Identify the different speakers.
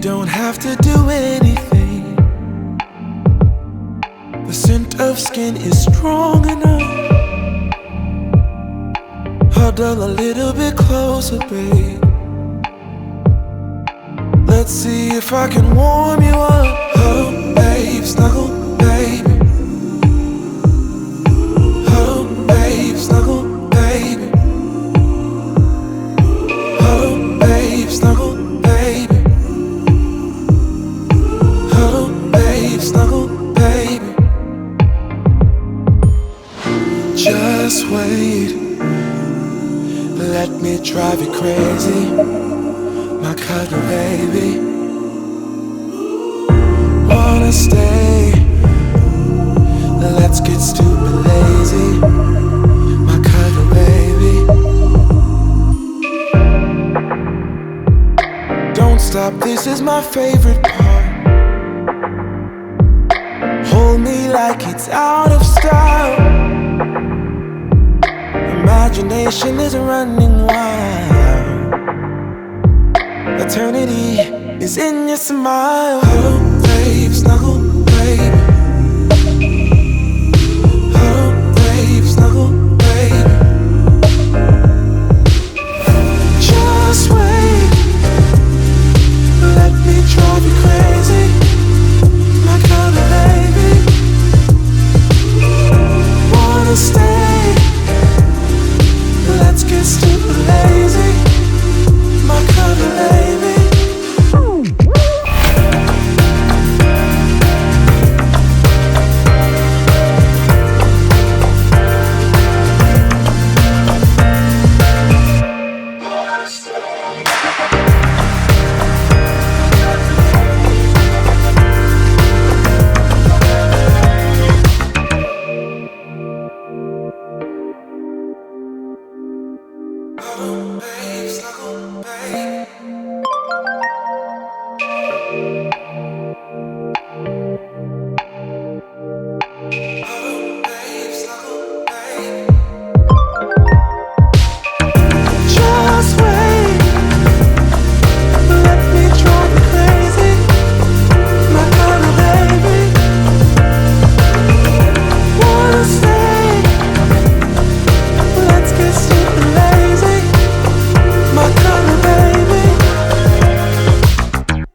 Speaker 1: Don't have to do anything. The scent of skin is strong enough. Huddle a little bit closer, babe. Let's see if I can warm you up. Huddle, babe, snuggle, baby. Huddle, babe, snuggle, baby. Huddle, babe, snuggle, baby. Snuggle, baby. Just wait. Let me drive you crazy, my cuddle baby. Wanna stay? Let's get stupid lazy, my cuddle baby. Don't stop, this is my favorite part. Hold me like it's out of style. Imagination is running wild. Eternity is in your smile. Hello, babe, snuggle.